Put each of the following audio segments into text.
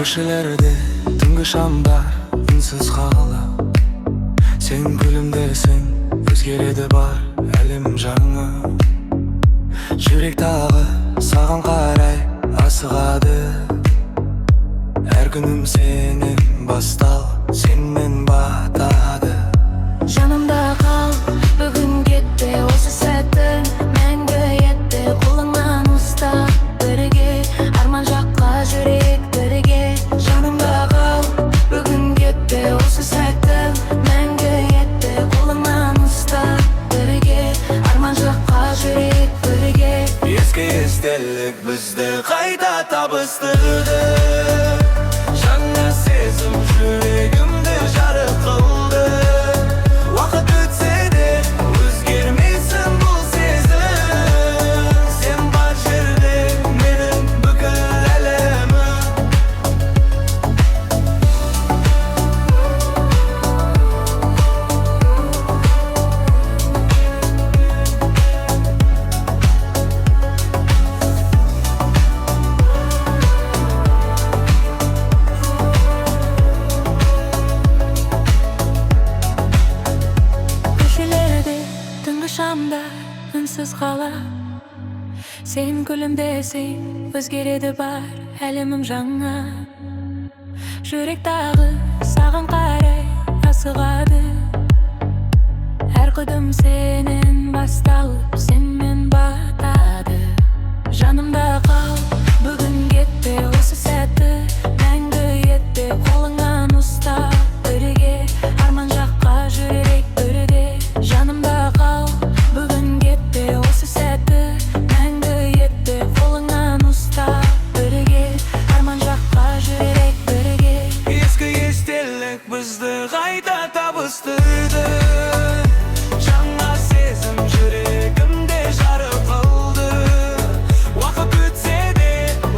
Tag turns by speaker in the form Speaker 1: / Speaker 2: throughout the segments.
Speaker 1: Köşelerde түнгі шамдар үнсіз қала. Сен күлімдесің, өзгереді бар әлем жаңа. Жүрек тағы саған қарай асығады. Әр күнім сенен бастал, сенмен батады.
Speaker 2: Жанымда қал, бүгін кетпе, осы сәттің мәңгі етті. Қолыңнан ұста, бірге арман жаққа жүрек бірге. Жанымда қал, бүгін кетпе, осы сәттің мәңгі етті. Қолыңнан ұста, бірге арман жаққа жүрек бірге.
Speaker 1: Ескі естелік бізді қайта табыстырды. Жаңа сезім жүрегімді жарық қылды. Уақыт өтсе де өзгермейсің бұл сезім. Сен бар жерде менің бүкіл әлемім.
Speaker 2: Köşelerde түнгі шамдар үнсіз қала. Сен күлімдесең, өзгереді бар әлемім жаңа. Жүрек тағы саған қарай асығады. Әр қадам сенен басталып, сенмен батады. Жанымда қал, бүгін кетпе, осы сәтті мәңгі етпе. Қолыңнан ұста, бірге арман жаққа жүрек бірге. Жанымда қал, бүгін кетпе, осы сәтті мәңгі етпе. Қолыңнан ұста, бірге арман жаққа жүрек бірге.
Speaker 1: Ескі естелік бізді қайта табыстырды. Жаңа сезім жүрегімде жарық қылды. Уақыт өтсе де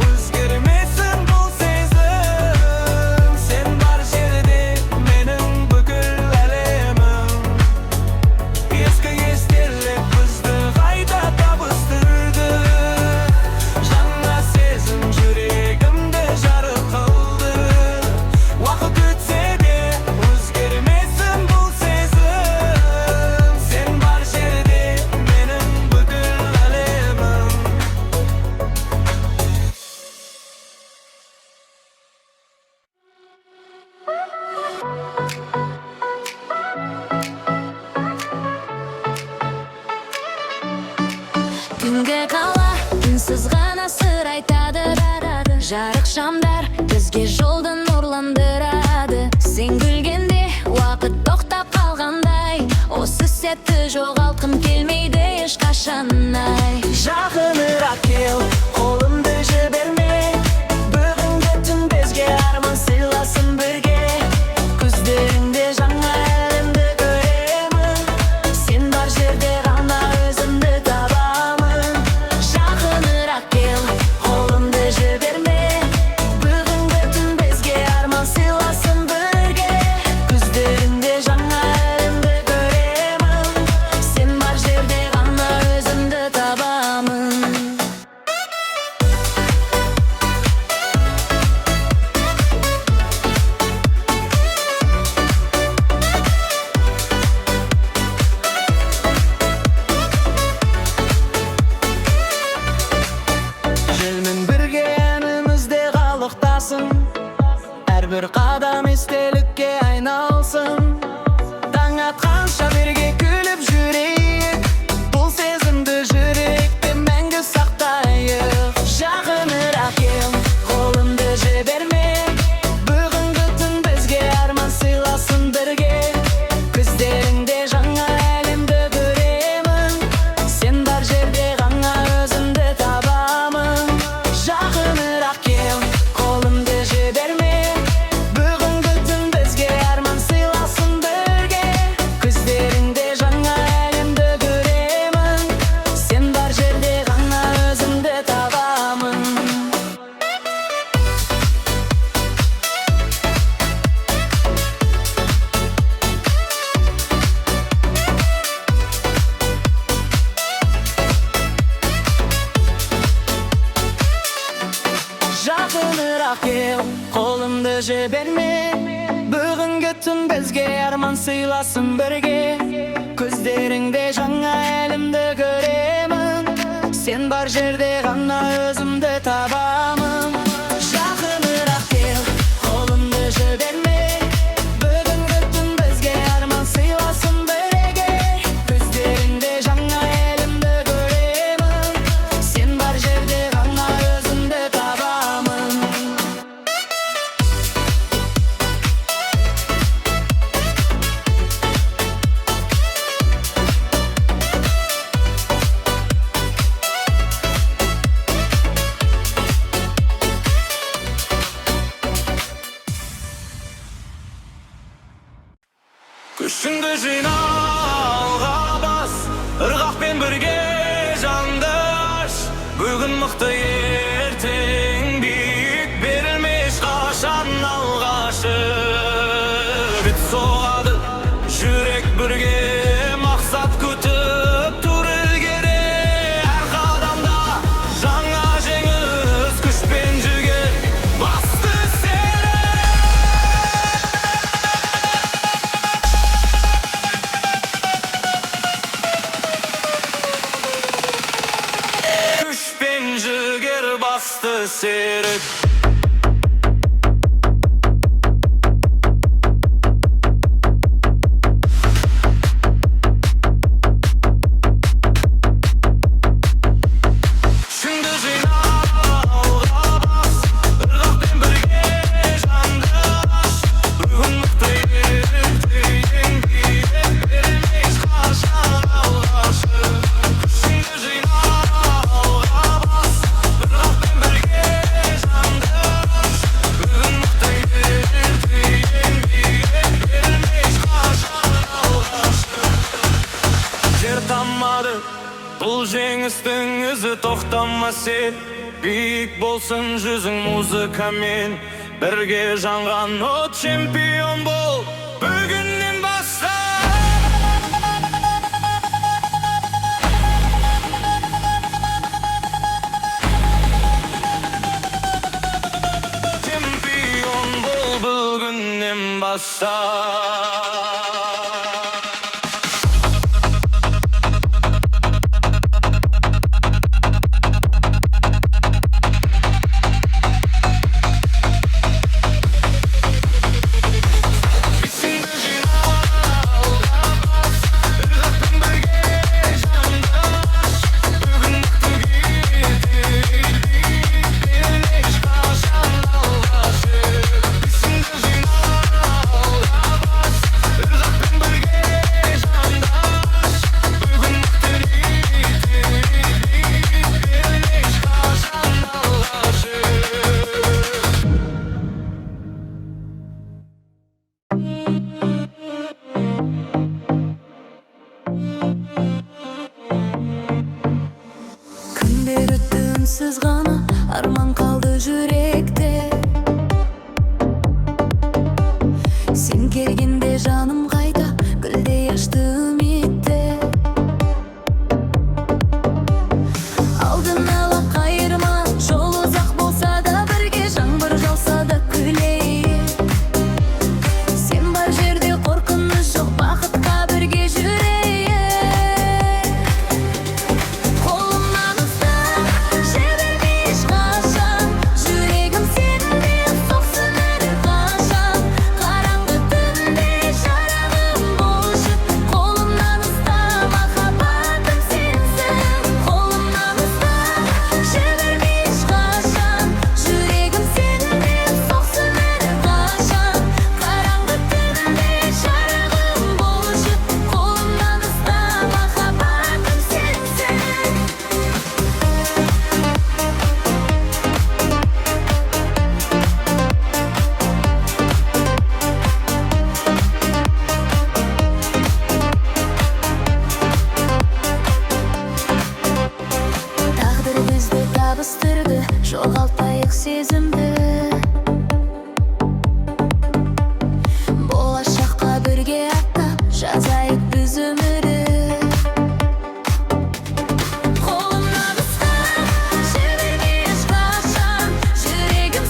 Speaker 1: өзгермесін бұл сезім. Сен бар жерде менің бүкіл әлемім. Ескі естелік бізді қайта табыстырды. Жаңа сезім жүрегімде жарық қылды. Уақыт өтсе де өзгермесін бұл сезім. Сен бар жерде менің бүкіл әлемім.
Speaker 2: Түнгі қала үнсіз ғана сыр айтады. Жарық шамдар бізге жолды нұрландырады. Сен күлгенде уақыт тоқтап қалғандай. Осы сәтті жоғалтқым келмейді ешқашан.
Speaker 1: Жақынырақ кел, қолымды жіберме. Бүгінгі түн бізге арман сыйласын бірге. Көздеріңде жаңа әлемді көремін. Сен бар жерде ғана өзімді табамын. Жақынырақ кел, қолымды жіберме. Бүгінгі түн бізге арман сыйласын бірге. Көздеріңде жаңа әлемді көремін. Сен бар жерде ғана өзімді табамын. Желмен бірге әнімізде қалықтасын. Әрбір қадам естелікке айналсын. Таң атқанша бірге күліп жүрейік. Бұл сезімді жүректе мәңгі сақтайық. Жақынырақ кел, қолымды жіберме. Бүгінгі түн бізге арман сыйласын бірге. Көздеріңде жаңа әлемді көремін. Сен бар жерде ғана өзімді табамын. Жақынырақ кел, қолымды жіберме. Бүгінгі түн бізге Жақынырақ кел, қолымды жіберме. Бүгінгі түн бізге арман сыйласын бірге. Көздеріңде жаңа әлемді көремін. Сен бар жерде ғана өзімді табамын. Жақынырақ кел, қолымды жіберме. Бүгінгі түн бізге арман сыйласын бірге. Көздеріңде жаңа әлемді көремін. Сен бар жерде ғана өзімді табамын.
Speaker 3: Күшіңді жина, алға бас, ырғақпен бірге жанды аш. Бүгін мықты, ертең биік, берілме ешқашан алғашы. Бет соғады, жүрек бірге, мақсат күтіп тұр ілгері. Әр қадамда жаңа жеңіс, күш пен жігер басты сені. Күш пен жігер басты серік. Күшіңді жина, алға бас, ырғақпен бірге жанды аш. Бүгін мықты, ертең биік, берілме ешқашан алғашы. Күшіңді жина, алға бас, ырғақпен бірге жанды аш. Бүгін мықты, ертең биік, берілме ешқашан алғашы. Жер тамады, бұл жеңістің ізі тоқтамас ел. Биік болсын жүзің музыкамен, бірге жанған от, чемпион бол бүгіннен баста. Чемпион бол бүгіннен баста. Күшіңді жина, алға бас, ырғақпен бірге жанды аш. Бүгін мықты, ертең биік, берілме ешқашан алғашы. Күшіңді жина, алға бас, ырғақпен бірге жанды аш. Бүгін мықты, ертең биік, берілме ешқашан алғашы.
Speaker 2: Күндер өтті үнсіз ғана, арман қалды жүректе. Сен келгенде жаным қайта, гүлдей ашты үмітті. Алдын ала қайырма, жол ұзақ болса да бірге, жаңбыр жауса да күлейік. Сен бар жерде қорқыныш жоқ, бақытқа бірге жүрейік. Қолымнан ұстап, жіберме ешқашан, жүрегім сенде соқсын әрқашан. Қараңғы түнде жарығым болшы, қолымнан ұста, махаббатым сенсің. Қолымнан ұста, жіберме ешқашан, жүрегім сенде соқсын әрқашан. Қараңғы түнде жарығым болшы, қолымнан ұста, махаббатым сенсің. Тағдыр бізді табыстырды, жоғалтпайық сезімді. Болашаққа бірге аттап, жазайық біз өмірі. Қолымнан ұста, жіберме ешқашан, жүрегім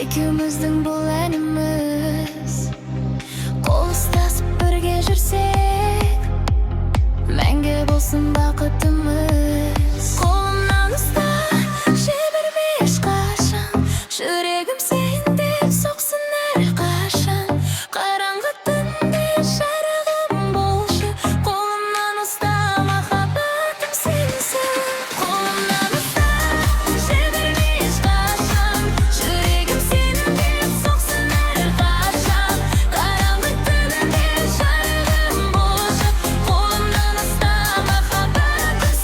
Speaker 2: Ekimizдің бұл әніміз, қол ұстасып бірге жүрсек, мәңгі болсын бақытымыз. Қолымнан ұста, жіберме ешқашан, жүрегім сен деп соқсын әрқашан. Қараңғы түнде жарығым болшы, қолымнан ұста, махаббатым сенсің. Қолымнан ұста, жіберме ешқашан, жүрегім сен деп соқсын әрқашан. Қараңғы түнде жарығым болшы, қолымнан ұста, махаббатым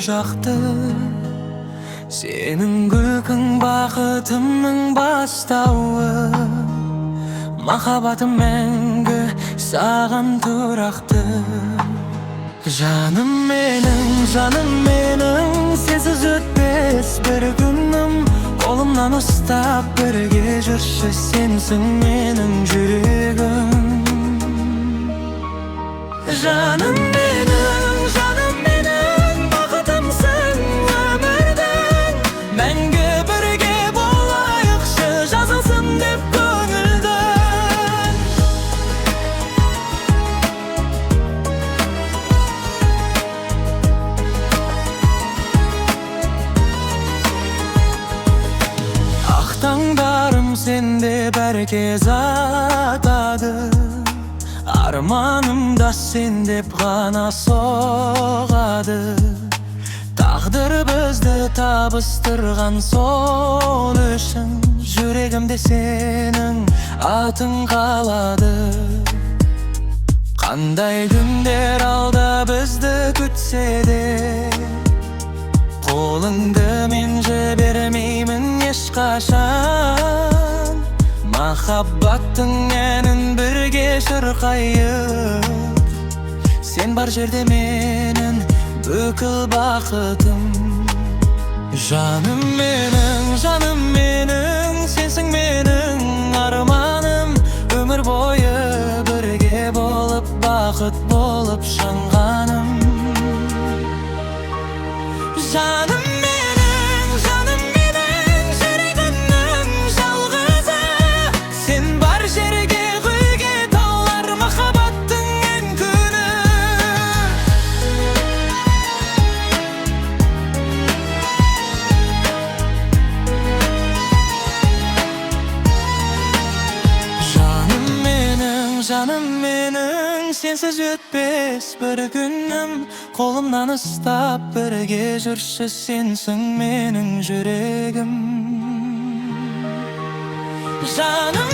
Speaker 1: jakty. Senin gülkün bakıtımın bastağı. Mahabatım mengü sağan turaktı. Canım menin sensiz ötmez bir günüm. Kolumdan ıstap birge жүрші sensin menin жүрегім. Canım menin bakıtımsın ömürden. Мәңгі бірге болайықшы жазылсын деп көңілден. Tаңдарым сенде бәркез атады. Арманым да сен деп ғана соғады. Тағдыр бізді табыстырған сол үшін жүрегімде сенің атың қалады. Қандай күндер алда бізді күтсе де, қолыңды мен жібермеймін ешқашан. Махаббаттың әнін бірге шырқайық. Сен бар жерде менің бүкіл бақытым. Жаным менің, сенсің менің арманым. Өмір бойы бірге болып, бақыт болып шаңғаным. Жаным менің, жүрегімнің жалғызы. Сен бар жерге гүлге толар махаббаттың ең күні. Жаным менің, сенсіз өтпес бір күнім. Қолымнан ұстап бірге жүрші сенсің менің жүрегім. Жаным